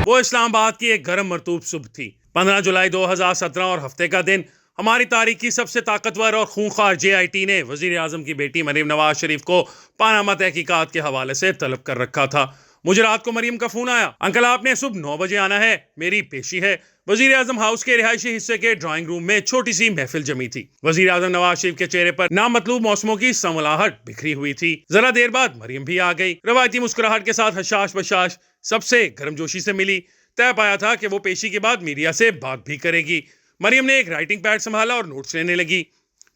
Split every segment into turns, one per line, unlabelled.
وہ اسلام آباد کی ایک گرم مرطوب صبح تھی۔ 15 جولائی 2017 اور ہفتے کا دن۔ ہماری تاریخ کی سب سے طاقتور اور خونخوار JIT نے وزیر اعظم کی بیٹی مریم نواز شریف کو پاناما تحقیقات کے حوالے سے طلب کر رکھا تھا۔ مجھے رات کو مریم کا فون آیا، انکل آپ نے صبح 9 بجے آنا ہے، میری پیشی ہے۔ وزیر اعظم ہاؤس کے رہائشی حصے کے ڈرائنگ روم میں چھوٹی سی محفل جمی تھی۔ وزیر اعظم نواز شریف کے چہرے پر نامطلوب موسموں کی سنولاہٹ بکھری ہوئی تھی۔ ذرا دیر بعد مریم بھی آ گئی، روایتی مسکراہٹ کے ساتھ حشاش بشاش، سب سے گرم جوشی سے ملی۔ طے پایا تھا کہ وہ پیشی کے بعد میڈیا سے بات بھی کرے گی۔ مریم نے ایک رائٹنگ پیڈ سنبھالا اور نوٹس لینے لگی۔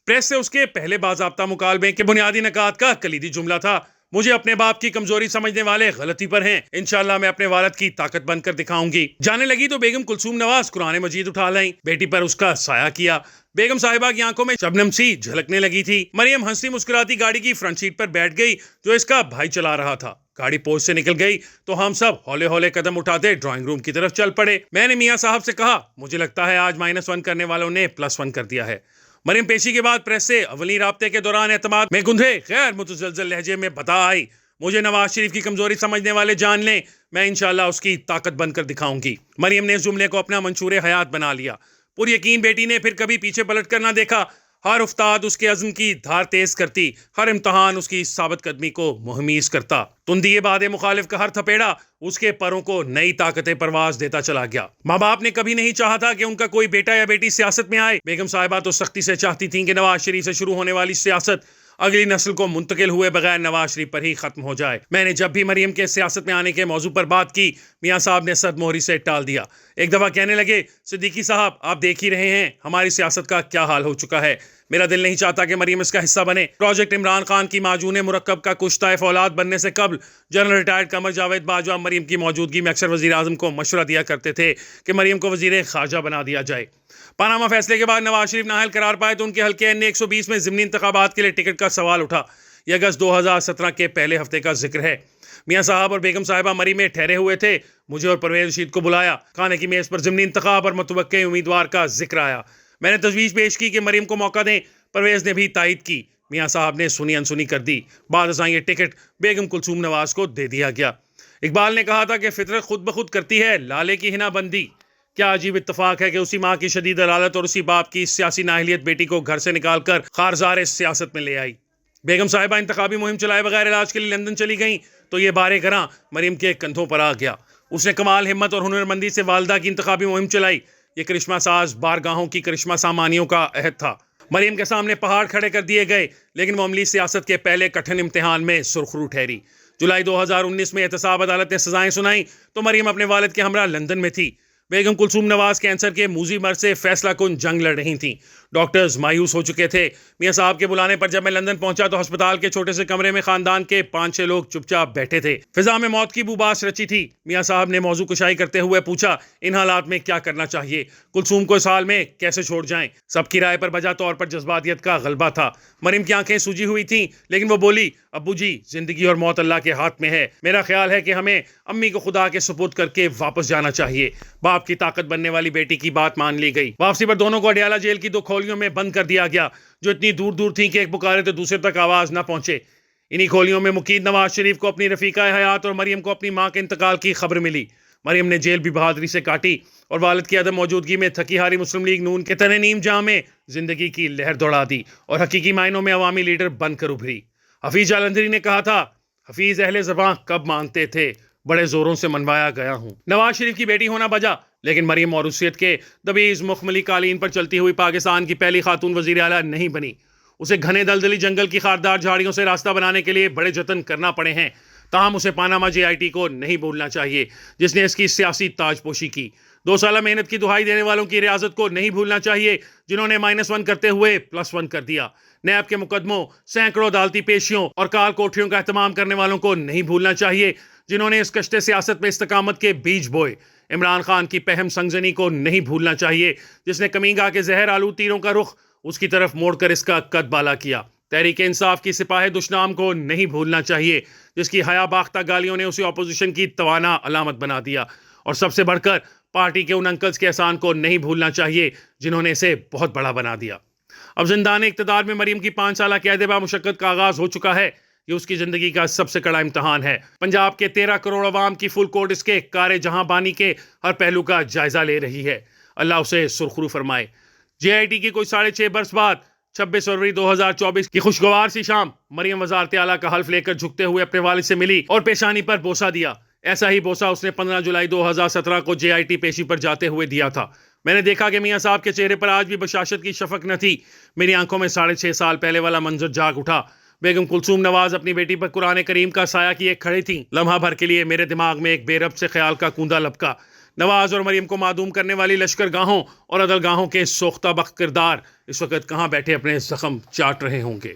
پریس سے اس کے پہلے باضابطہ مکالمے کے بنیادی نکات کا کلیدی جملہ تھا، مجھے اپنے باپ کی کمزوری سمجھنے والے غلطی پر ہیں، انشاءاللہ میں اپنے والد کی طاقت بن کر دکھاؤں گی۔ جانے لگی تو بیگم کلثوم نواز قرآن مجید اٹھا لائیں، بیٹی پر اس کا سایہ کیا۔ بیگم صاحبہ کی آنکھوں میں شبنم سی جھلکنے لگی تھی۔ مریم ہنستی مسکراتی گاڑی کی فرنٹ سیٹ پر بیٹھ گئی جو اس کا بھائی چلا رہا تھا۔ گاڑی پوسٹ سے نکل گئی تو ہم سب ہولے ہولے قدم اٹھاتے ڈرائنگ روم کی طرف چل پڑے۔ میں نے میاں صاحب سے کہا، مجھے لگتا ہے آج -1 کرنے والوں نے +1 کر دیا ہے۔ مریم پیشی کے بعد پریس سے اولین رابطے کے دوران اعتماد میں گندھے غیر متزلزل لہجے میں بتا آئی، مجھے نواز شریف کی کمزوری سمجھنے والے جان لیں، میں انشاءاللہ اس کی طاقت بن کر دکھاؤں گی۔ مریم نے اس جملے کو اپنا منشور حیات بنا لیا۔ پر یقین بیٹی نے پھر کبھی پیچھے پلٹ کر نہ دیکھا۔ ہر افتاد اس کے عزم کی دھار تیز کرتی، ہر امتحان اس کی ثابت قدمی کو مہمیز کرتا۔ تندی باد مخالف کا ہر تھپیڑا اس کے پروں کو نئی طاقت پرواز دیتا چلا گیا۔ ماں باپ نے کبھی نہیں چاہا تھا کہ ان کا کوئی بیٹا یا بیٹی سیاست میں آئے۔ بیگم صاحبہ تو سختی سے چاہتی تھیں کہ نواز شریف سے شروع ہونے والی سیاست اگلی نسل کو منتقل ہوئے بغیر نواز شریف پر ہی ختم ہو جائے۔ میں نے جب بھی مریم کے سیاست میں آنے کے موضوع پر بات کی، میاں صاحب نے صد مہری سے ٹال دیا۔ ایک دفعہ کہنے لگے، صدیقی صاحب آپ دیکھ ہی رہے ہیں ہماری سیاست کا کیا حال ہو چکا ہے، میرا دل نہیں چاہتا کہ مریم اس کا حصہ بنے۔ پروجیکٹ عمران خان کی معجون مرکب کا کشتہ فولاد بننے سے قبل جنرل ریٹائرڈ قمر جاوید باجوہ مریم کی موجودگی میں اکثر وزیر اعظم کو مشورہ دیا کرتے تھے کہ مریم کو وزیر خارجہ بنا دیا جائے۔ پاناما فیصلے کے بعد نواز شریف نااہل قرار پائے تو ان کے حلقے N120 میں ضمنی انتخابات کے لیے ٹکٹ کا سوال اٹھا۔ یہ اگست 2017 کے پہلے ہفتے کا ذکر ہے۔ میاں صاحب اور بیگم صاحبہ مری میں ٹھہرے ہوئے تھے۔ مجھے اور پرویز رشید کو بلایا۔ کھانے کی میز پر ضمنی انتخاب اور متوقع امیدوار کا ذکر آیا۔ میں نے تجویز پیش کی کہ مریم کو موقع دیں، پرویز نے بھی تائید کی۔ میاں صاحب نے سنی انسنی کر دی۔ بعد ازاں یہ ٹکٹ بیگم کلثوم نواز کو دے دیا گیا۔ اقبال نے کہا تھا کہ فطرت خود بخود کرتی ہے لالے کی ہنا بندی۔ کیا عجیب اتفاق ہے کہ اسی ماں کی شدید عدالت اور اسی باپ کی سیاسی نااہلیت بیٹی کو گھر سے نکال کر خارزار سیاست میں لے آئی۔ بیگم صاحبہ انتخابی مہم چلائے بغیر علاج کے لیے لندن چلی گئیں تو یہ بار گراں مریم کے کندھوں پر آ گیا۔ اس نے کمال ہمت اور ہنرمندی سے والدہ کی انتخابی مہم چلائی۔ یہ کرشمہ ساز بارگاہوں کی کرشمہ سامانیوں کا عہد تھا۔ مریم کے سامنے پہاڑ کھڑے کر دیے گئے، لیکن وہ عملی سیاست کے پہلے کٹھن امتحان میں سرخرو ٹھہری۔ جولائی 2019 میں احتساب عدالت نے سزائیں سنائیں تو مریم اپنے والد کے ہمراہ لندن میں تھی۔ بیگم کلثوم نواز کینسر کے موذی مرض سے فیصلہ کن جنگ لڑ رہی تھیں۔ ڈاکٹرز مایوس ہو چکے تھے۔ میاں صاحب کے بلانے پر جب میں لندن پہنچا تو ہسپتال کے چھوٹے سے کمرے میں خاندان کے 5-6 لوگ چپ چاپ بیٹھے تھے۔ فضا میں موت کی بوباس رچی تھی۔ میاں صاحب نے موضوع کشائی کرتے ہوئے پوچھا، ان حالات میں کیا کرنا چاہیے؟ کلثوم کو اس حال میں کیسے چھوڑ جائیں؟ سب کی رائے پر بجا طور پر جذباتیت کا غلبہ تھا۔ مریم کی آنکھیں سوجی ہوئی تھیں، لیکن وہ بولی، ابو جی زندگی اور موت اللہ کے ہاتھ میں ہے۔ میرا خیال ہے کہ ہمیں امی کو خدا کے سپرد کر کے واپس جانا چاہیے۔ باپ کی طاقت بننے والی بیٹی کی بات مان لی گئی۔ واپسی پر دونوں کو اڈیالہ جیل کی 2 کھولیوں میں بند کر دیا گیا جو اتنی دور دور تھیں کہ ایک پکارے تو دوسرے تک آواز نہ پہنچے۔ انہی کھولیوں میں مقید نواز شریف کو اپنی رفیقہ حیات اور مریم کو اپنی ماں کے انتقال کی خبر ملی۔ مریم نے جیل بھی بہادری سے کاٹی اور والد کی عدم موجودگی میں تھکی ہاری مسلم لیگ نون کے تنِ نیم جاں میں زندگی کی لہر دوڑا دی اور حقیقی معنوں میں عوامی لیڈر بن کر ابھری۔ حفیظ جالندھری نے کہا تھا، حفیظ اہل زباں کب مانتے تھے، بڑے زوروں سے منوایا گیا ہوں۔ نواز شریف کی بیٹی ہونا بجا، لیکن مریم موروثیت کے دبیز مخملی قالین پر چلتی ہوئی پاکستان کی پہلی خاتون وزیر اعلیٰ نہیں بنی۔ اسے گھنے دلدلی جنگل کی خاردار جھاڑیوں سے راستہ بنانے کے لیے بڑے جتن کرنا پڑے ہیں۔ تاہم اسے پاناما JIT کو نہیں بھولنا چاہیے جس نے اس کی سیاسی تاج پوشی کی۔ 2 سالہ محنت کی دہائی دینے والوں کی ریاضت کو نہیں بھولنا چاہیے جنہوں نے -1 کرتے ہوئے +1 کر دیا۔ نیب کے مقدموں، سینکڑوں عدالتی پیشیوں اور کال کوٹھیوں کا اہتمام کرنے والوں کو نہیں بھولنا چاہیے جنہوں نے اس کشتے سیاست میں استقامت کے بیج بوئے۔ عمران خان کی پہم سنگزنی کو نہیں بھولنا چاہیے جس نے کمینگا کے زہر آلود تیروں کا رخ اس کی طرف موڑ کر اس کا قد بالا کیا۔ تحریک انصاف کی سپاہ دشنام کو نہیں بھولنا چاہیے جس کی حیا باختہ گالیوں نے اسے اپوزیشن کی توانا علامت بنا دیا۔ اور سب سے بڑھ کر پارٹی کے ان انکلز کے احسان کو نہیں بھولنا چاہیے جنہوں نے اسے بہت بڑا بنا دیا۔ اب زندان اقتدار میں مریم کی 5 سالہ قید بامشقت کا آغاز ہو چکا ہے۔ یہ اس کی زندگی کا سب سے کڑا امتحان ہے۔ پنجاب کے 13 کروڑ عوام کی فل کورٹ اس کے کار جہاں بانی کے ہر پہلو کا جائزہ لے رہی ہے۔ اللہ اسے سرخرو فرمائے۔ JIT کی کوئی 6.5 برس بعد 26 فروری 2024 کی خوشگوار سی شام مریم وزارت اعلیٰ کا حلف لے کر جھکتے ہوئے اپنے والد سے ملی اور پیشانی پر بوسہ دیا۔ ایسا ہی بوسہ اس نے 15 جولائی 2017 کو JIT پیشی پر جاتے ہوئے دیا تھا۔ میں نے دیکھا کہ میاں صاحب کے چہرے پر آج بھی بشاشت کی شفق نہ تھی۔ میری آنکھوں میں 6.5 سال پہلے والا منظر جاگ اٹھا۔ بیگم کلثوم نواز اپنی بیٹی پر قرآن کریم کا سایہ کیے کھڑی تھیں۔ لمحہ بھر کے لیے میرے دماغ میں ایک بے ربط سے خیال کا کوندا لپکا۔ نواز اور مریم کو معدوم کرنے والی لشکر گاہوں اور عدل گاہوں کے سوختہ بخت کردار اس وقت کہاں بیٹھے اپنے زخم چاٹ رہے ہوں گے۔